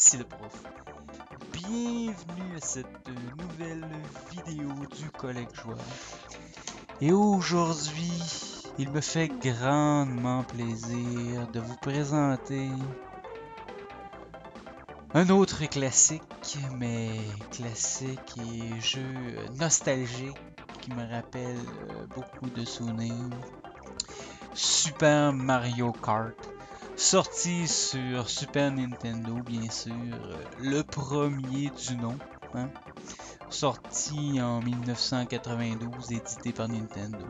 ici le prof. Bienvenue à cette nouvelle vidéo du Collègue Joueur. Et aujourd'hui, il me fait grandement plaisir de vous présenter un autre classique, mais classique et jeu nostalgique qui me rappelle beaucoup de souvenirs. Super Mario Kart. Sorti sur Super Nintendo, bien sûr, le premier du nom, hein? Sorti en 1992, édité par Nintendo.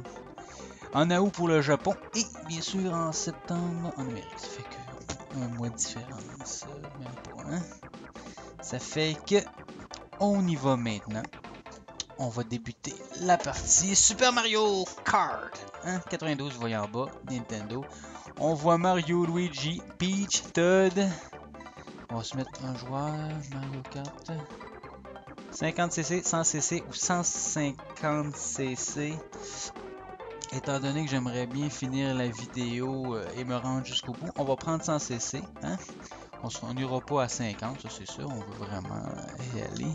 En août pour le Japon et bien sûr en septembre en Amérique. Ça fait que un mois de différence, même pas, hein? Ça fait que on y va maintenant. On va débuter la partie Super Mario Kart. Hein? 92, vous voyez en bas, Nintendo. On voit Mario, Luigi, Peach, Toad. On va se mettre un joueur, Mario Kart. 50cc, 100cc ou 150cc. Étant donné que j'aimerais bien finir la vidéo et me rendre jusqu'au bout, on va prendre 100cc. Hein? On n'ira pas à 50, ça c'est sûr. On veut vraiment y aller.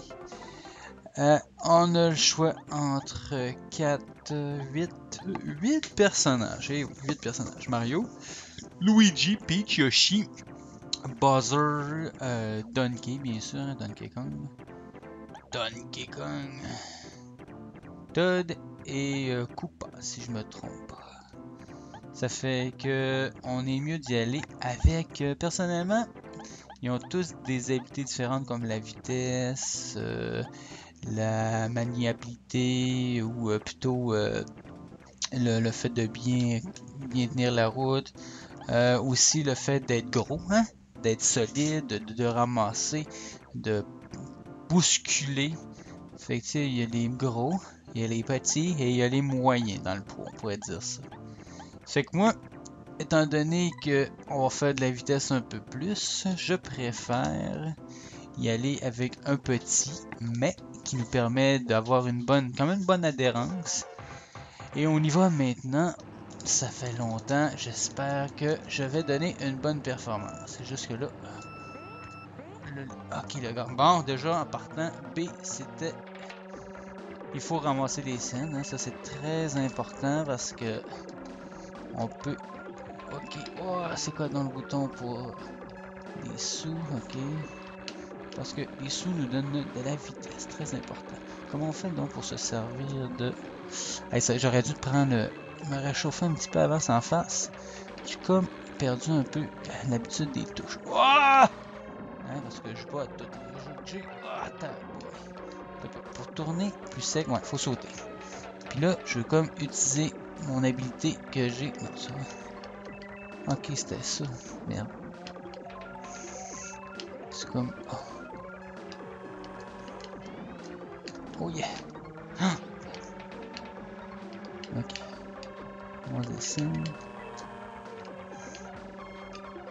On a le choix entre 8 personnages. Et 8 personnages. Mario, Luigi, Peach, Yoshi, Bowser, Donkey, bien sûr, hein, Donkey Kong. Toad et Koopa, si je me trompe pas. Ça fait que on est mieux d'y aller avec, personnellement, ils ont tous des habiletés différentes comme la vitesse, la maniabilité ou plutôt le fait de bien tenir la route. Aussi le fait d'être gros, hein? D'être solide, de ramasser, de bousculer. Fait que tu sais, il y a les gros, il y a les petits et il y a les moyens dans le poids, on pourrait dire ça. Fait que moi, étant donné que on va faire de la vitesse un peu plus, je préfère y aller avec un petit, mais qui nous permet d'avoir quand même une bonne adhérence. Et on y va maintenant. Ça fait longtemps, j'espère que je vais donner une bonne performance. Jusque là. Ok, le gars. Bon, déjà en partant, B, c'était. Il faut ramasser les scènes, hein. Ça c'est très important parce que on peut. Ok, oh, c'est quoi dans le bouton pour les sous? Ok. Parce que les sous nous donnent de la vitesse, très important. Comment on fait donc pour se servir de. Hey, j'aurais dû me réchauffer un petit peu avant en face. J'ai comme perdu un peu l'habitude des touches. Oh! Hein, parce que je bats tous les jeux que j'ai. Oh, pour tourner plus sec, ouais, faut sauter. Puis là, je veux comme utiliser mon habilité que j'ai. Non, ça va. Ok, c'était ça. Merde. C'est comme. Oh, oh yeah. Ah! Ok. On descend.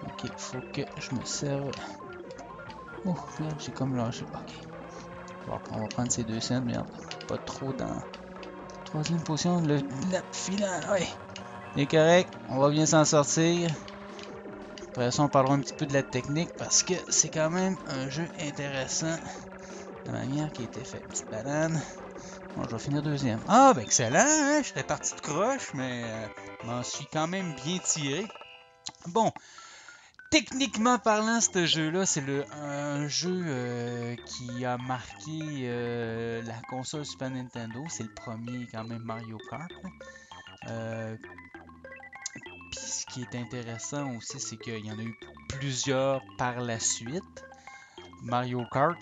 Ok, faut que je me serve. Oh, merde, j'ai comme lâché. Ok. Bon, on va prendre ces 2 scènes, merde. Pas trop dans. Troisième position, le filant. Ouais. Il est correct. On va bien s'en sortir. Après ça, on parlera un petit peu de la technique parce que c'est quand même un jeu intéressant. La manière qui a été faite. Petite banane. Bon, je vais finir deuxième. Ah, ben excellent, hein? J'étais parti de croche, mais m'en suis quand même bien tiré. Bon, techniquement parlant, ce jeu-là, c'est un jeu qui a marqué la console Super Nintendo. C'est le premier, quand même, Mario Kart. Puis ce qui est intéressant aussi, c'est qu'il y en a eu plusieurs par la suite. Mario Kart.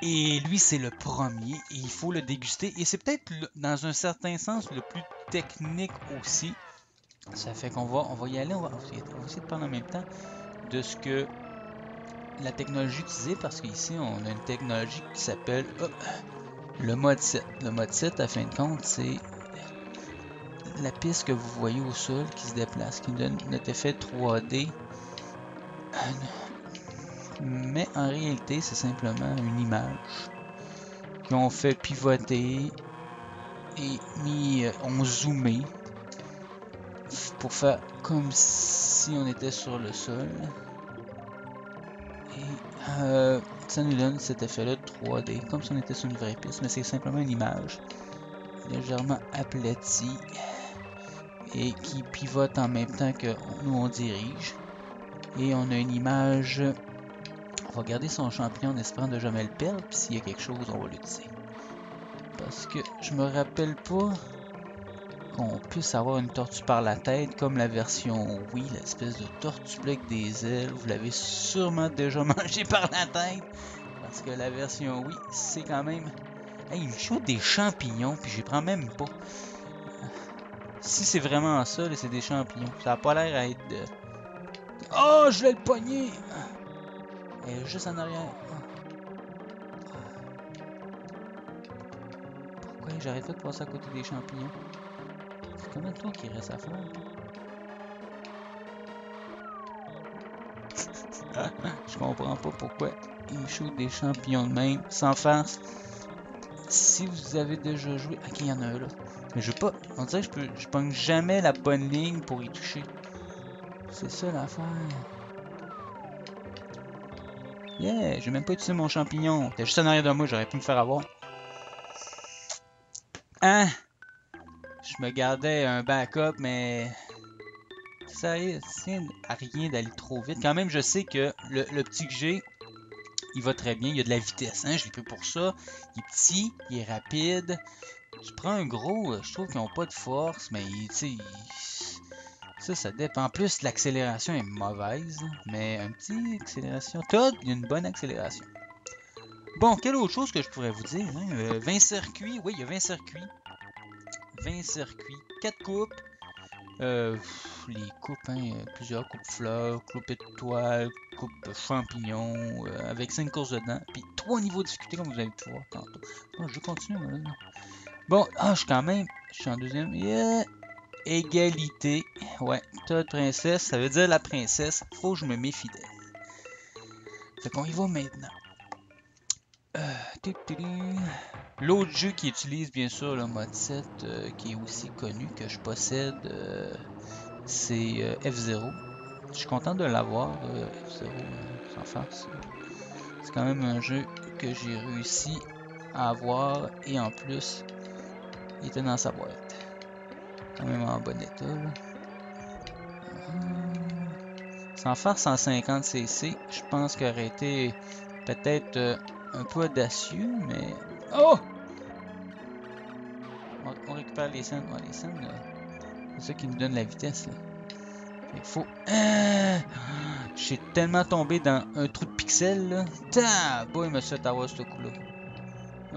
Et lui, c'est le premier. Et il faut le déguster. Et c'est peut-être, dans un certain sens, le plus technique aussi. Ça fait qu'on va y aller. On va essayer de prendre en même temps de ce que la technologie utilisée. Parce qu'ici, on a une technologie qui s'appelle le mode 7. Le mode 7, à fin de compte, c'est la piste que vous voyez au sol qui se déplace, qui donne notre effet 3D. Mais en réalité, c'est simplement une image qu'on fait pivoter et on zoomé pour faire comme si on était sur le sol. Et ça nous donne cet effet-là de 3D, comme si on était sur une vraie piste, mais c'est simplement une image légèrement aplatie et qui pivote en même temps que nous on dirige. Et on a une image. On va garder son champignon en espérant de jamais le perdre, puis s'il y a quelque chose, on va l'utiliser. Parce que je me rappelle pas qu'on puisse avoir une tortue par la tête comme la version Wii, l'espèce de tortue avec des ailes. Vous l'avez sûrement déjà mangé par la tête. Parce que la version Wii, c'est quand même... Hey, il me shoot des champignons, puis j'y prends même pas. Si c'est vraiment ça, c'est des champignons. Ça a pas l'air à être de... Oh, je vais le pogner! Elle est juste en arrière. Pourquoi j'arrête pas de passer à côté des champignons? C'est combien de temps qu'il reste à faire? Je comprends pas pourquoi il shoot des champignons de même, sans farce. Si vous avez déjà joué... Ok, il y en a un là. Mais je veux pas... On dirait que je pogne jamais la bonne ligne pour y toucher. C'est ça l'affaire. Yeah, j'ai même pas utilisé mon champignon. T'es juste en arrière de moi, j'aurais pu me faire avoir. Hein? Je me gardais un backup, mais... Ça tient à rien d'aller trop vite. Quand même, je sais que le petit que j'ai, il va très bien. Il y a de la vitesse, hein? Je l'ai pris pour ça. Il est petit, il est rapide. Tu prends un gros, je trouve qu'ils n'ont pas de force, mais tu sais, ça dépend. En plus, l'accélération est mauvaise, mais un petit accélération. Todd, il y a une bonne accélération. Bon, quelle autre chose que je pourrais vous dire, hein? 20 circuits, oui, il y a 20 circuits. 20 circuits, 4 coupes. Les coupes, hein, plusieurs coupes fleurs, coupes étoiles, coupes champignons, avec 5 courses dedans, puis 3 niveaux de difficulté comme vous avez pu voir tantôt. Bon, je continue, moi, là. Bon, je suis en deuxième. Yeah! Égalité. Ouais, Todd princesse, ça veut dire la princesse, faut que je me méfie d'elle. Fait qu'on y va maintenant. L'autre jeu qui utilise bien sûr le mode 7, qui est aussi connu que je possède, c'est F-Zero. Je suis content de l'avoir, F-Zero, sans farce. C'est quand même un jeu que j'ai réussi à avoir et en plus, il était dans sa boîte. Quand même en bon état là. Sans faire 150cc, je pense qu'il aurait été peut-être un peu audacieux, mais... Oh! On récupère les scènes. Ouais, les scènes, c'est ça qui nous donne la vitesse, là. Il faut... J'ai tellement tombé dans un trou de pixels, là. Boy, il me fait avoir ce coup-là.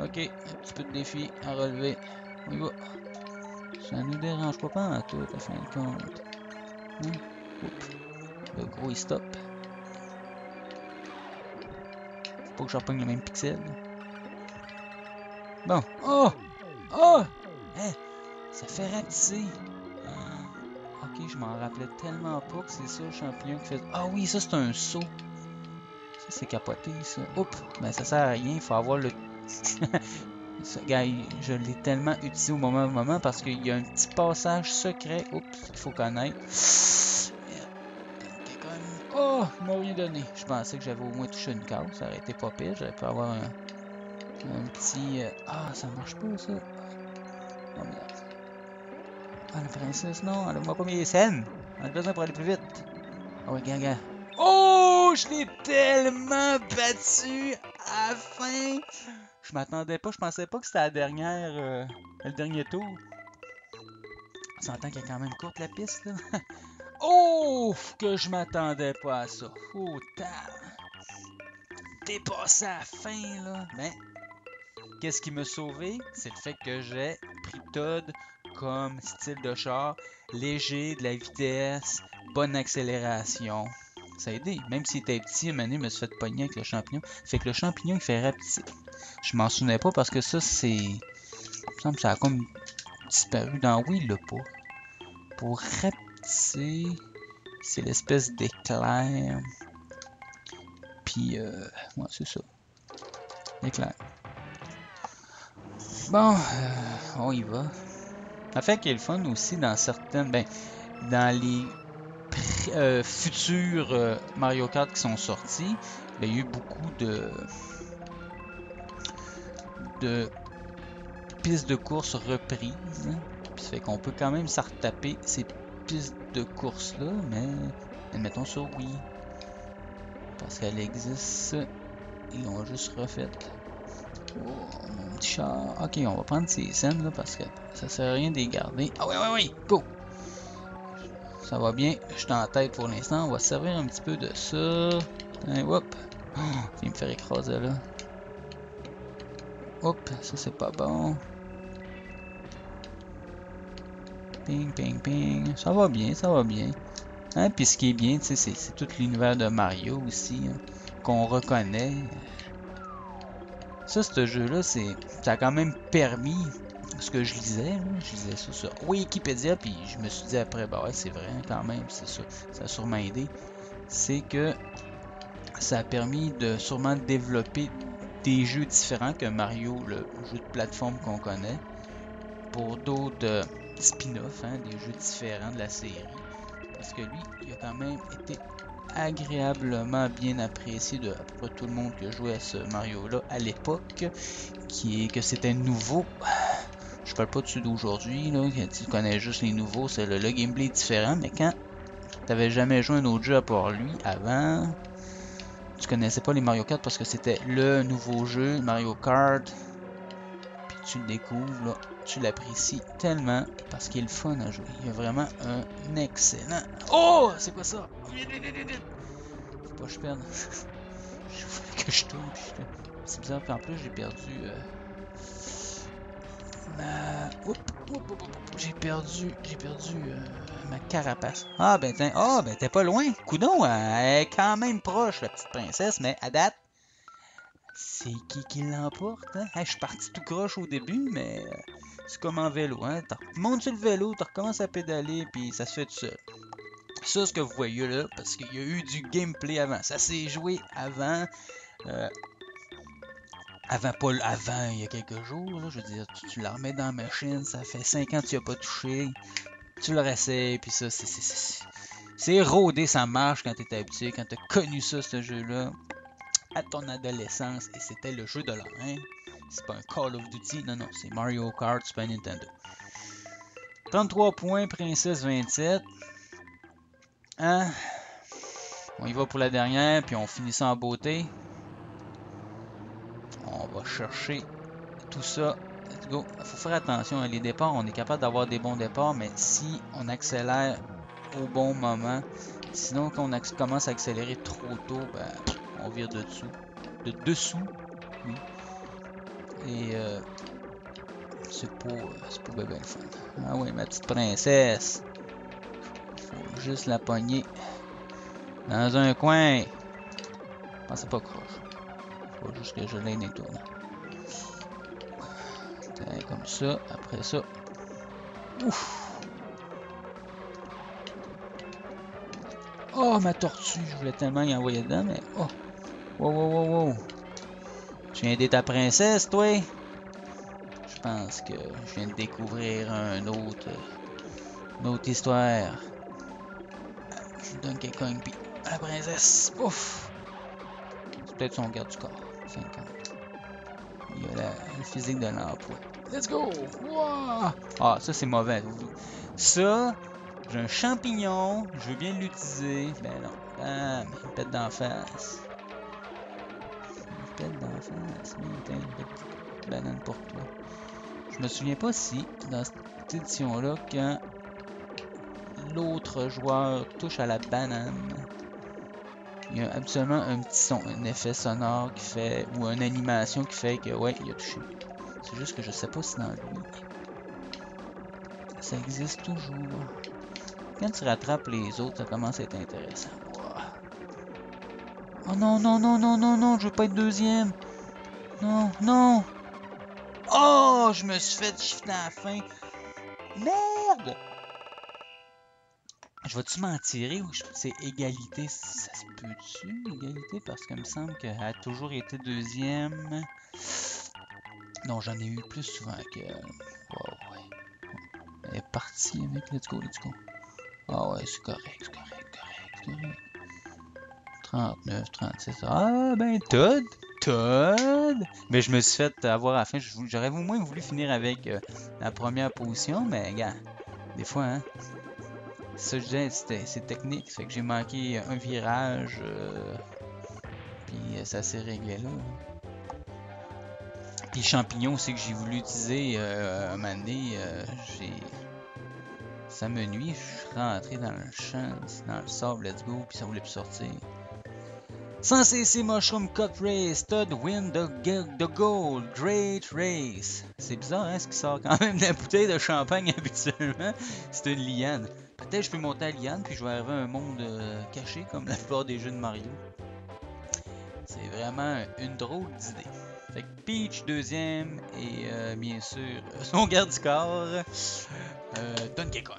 Ok, un petit peu de défi à relever. On y va. Ça nous dérange pas en tout, à fin de compte. Hein? Oups. Le gros, il stop. Faut pas que je repogne le même pixel. Bon. Oh! Oh! Hein? Ça fait rapetisser. Ok, je m'en rappelais tellement pas que c'est ça le champignon qui fait... Ah oui, ça c'est un saut. Ça c'est capoté ça. Oups! Ben ça sert à rien, il faut avoir le... Ce gars, je l'ai tellement utilisé au moment parce qu'il y a un petit passage secret. Oups, qu'il faut connaître. Oh, il m'a rien donné. Je pensais que j'avais au moins touché une case. Ça aurait été pas pire. J'aurais pu avoir un petit... Ah, ça marche pas ça. Oh merde. Ah, la princesse, non. Elle m'a pas mis les scènes. On a besoin pour aller plus vite. Ah ouais, gaga. Oh, je l'ai tellement battu à la fin. Je m'attendais pas, je pensais pas que c'était la dernière, le dernier tour. On s'entend qu'il y a quand même courte la piste, là. Oh, que je m'attendais pas à ça. Oh, dépassé à la fin, là. Ben, qu'est-ce qui m'a sauvé? C'est le fait que j'ai pris Todd comme style de char. Léger, de la vitesse, bonne accélération. Ça a aidé. Même s'il était petit, Mané me suis fait pogner avec le champignon. Fait que le champignon, il fait rapetisser. Je m'en souvenais pas parce que ça, c'est... Il me semble que ça a comme disparu dans oui, il l'a pas. Pour rapetisser, c'est l'espèce d'éclair. Puis, ouais, c'est ça. Éclair. Bon, on y va. En fait, qu'il y a le fun aussi dans certaines... Ben, dans les futurs Mario Kart qui sont sortis, ben, il y a eu beaucoup de pistes de course reprises. Puis ça fait qu'on peut quand même s'en retaper ces pistes de course-là, mais admettons sur Wii. Parce qu'elle existe. Ils l'ont juste refaite. Oh, mon petit chat. Ok, on va prendre ces scènes là parce que ça sert à rien de les garder. Ah ouais, go! Ça va bien, je suis en tête pour l'instant. On va se servir un petit peu de ça. Hein, hop! Oh, il me faire écraser là. Hop, ça c'est pas bon. Ping, ping, ping. Ça va bien, ça va bien. Hein, puis ce qui est bien, c'est tout l'univers de Mario aussi, hein, qu'on reconnaît. Ça, ce jeu-là, ça a quand même permis ce que je lisais ça sur Wikipédia, puis je me suis dit après, bah ouais, c'est vrai, quand même, c'est ça, ça a sûrement aidé. C'est que ça a permis de sûrement développer des jeux différents que Mario, le jeu de plateforme qu'on connaît, pour d'autres spin-offs, hein, des jeux différents de la série. Parce que lui, il a quand même été agréablement bien apprécié de à peu près tout le monde qui jouait à ce Mario-là à l'époque, que c'était nouveau. Je parle pas de ceux d'aujourd'hui, là, tu connais juste les nouveaux, c'est le gameplay est différent, mais quand t'avais jamais joué un autre jeu à part lui avant, tu connaissais pas les Mario Kart parce que c'était le nouveau jeu, Mario Kart, puis tu le découvres, là, tu l'apprécies tellement parce qu'il est le fun à jouer. Il y a vraiment un excellent... Oh! C'est quoi ça? Faut pas que je perde. Je voulais que je tourne, puis c'est bizarre, puis en plus j'ai perdu... J'ai perdu ma carapace. Ah ben tiens, t'es pas loin. Coudon, elle est quand même proche, la petite princesse, mais à date, c'est qui l'emporte, hein? Hey, je suis parti tout croche au début, mais c'est comme en vélo, hein? Tu montes sur le vélo, tu recommences à pédaler, puis ça se fait tout seul. Ça, ce que vous voyez là, parce qu'il y a eu du gameplay avant. Ça s'est joué avant. euh, avant, il y a quelques jours, là, je veux dire, tu la remets dans la machine, ça fait 5 ans que tu n'y as pas touché, tu le réessayes, puis ça, c'est rodé, ça marche quand tu es habitué, quand tu as connu ça, ce jeu-là, à ton adolescence, et c'était le jeu de l'an, hein. C'est pas un Call of Duty, non, non, c'est Mario Kart Super Nintendo. 33 points, Princesse 27. Hein? On y va pour la dernière, puis on finit ça en beauté. On va chercher tout ça. Let's go. Il faut faire attention. Les départs, on est capable d'avoir des bons départs, mais si on accélère au bon moment, sinon quand on commence à accélérer trop tôt, ben, on vire de dessous. De dessous, oui. Et c'est pas bien le fun. Ah oui, ma petite princesse. Faut juste la pogner dans un coin. Pensez pas croche. Faut juste que je l'aie dans les tournants. Comme ça, après ça. Ouf! Oh, ma tortue! Je voulais tellement y envoyer dedans, mais... Oh! Wow, wow, wow, wow! Tu viens d'être ta princesse, toi? Je pense que je viens de découvrir une autre histoire. Je lui donne quelqu'un, puis la princesse! Ouf! C'est peut-être son garde du corps. 50. Il y a le physique de l'emploi. Let's go! Wow! Ah, ça c'est mauvais. Ça, j'ai un champignon, je veux bien l'utiliser. Ben non. Bam! Une pète d'en face. Une pète d'en face. Tiens, une petite banane pour toi. Je me souviens pas si, dans cette édition-là, quand l'autre joueur touche à la banane, il y a absolument un petit son, un effet sonore qui fait, ou une animation qui fait que, ouais, il a touché. C'est juste que je sais pas si dans lui, ça existe toujours. Quand tu rattrapes les autres, ça commence à être intéressant. Oh non, non, non, non, non, non, je veux pas être deuxième. Non, non. Oh, je me suis fait shifter à la fin. Merde! Je vais-tu m'en tirer ou c'est égalité? Ça se peut-tu, égalité? Parce qu'il me semble qu'elle a toujours été deuxième. Non, j'en ai eu plus souvent qu'elle. Wow, ouais. Elle est partie avec Let's go, let's go. Ah ouais, c'est correct, c'est correct. 39, 36. Ah, ben, Todd! Todd! Mais je me suis fait avoir à la fin. J'aurais au moins voulu finir avec la première position, mais gars, des fois, hein. Ça, je disais, c'est technique. Fait que j'ai manqué un virage, puis ça s'est réglé là. Puis champignon aussi que j'ai voulu utiliser un moment donné, ça me nuit. Je suis rentré dans le champ, dans le sable, let's go, puis ça voulait plus sortir. Sans cesser Mushroom Cup Race, Todd win the gold, great race. C'est bizarre, hein, ce qui sort quand même de la bouteille de champagne habituellement. C'est une liane. Peut-être je peux monter à la liane, puis je vais arriver à un monde caché comme la plupart des jeux de Mario. C'est vraiment une drôle d'idée. Fait que Peach deuxième et bien sûr son garde du corps, Donkey Kong.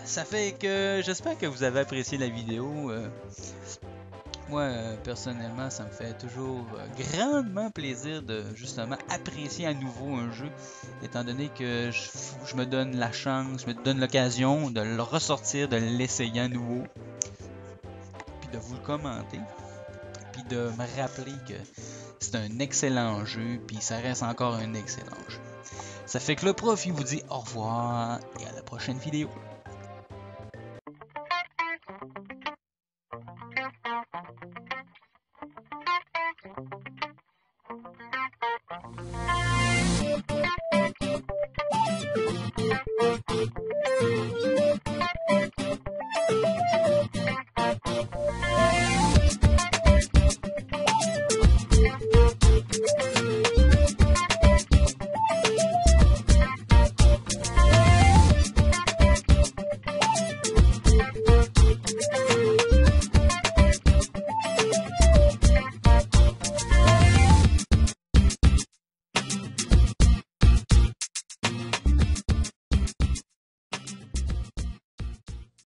Ça fait que j'espère que vous avez apprécié la vidéo. Moi, personnellement, ça me fait toujours grandement plaisir de justement apprécier à nouveau un jeu, étant donné que je me donne la chance, je me donne l'occasion de le ressortir, de l'essayer à nouveau, puis de vous le commenter, puis de me rappeler que c'est un excellent jeu, puis ça reste encore un excellent jeu. Ça fait que le prof, il vous dit au revoir et à la prochaine vidéo.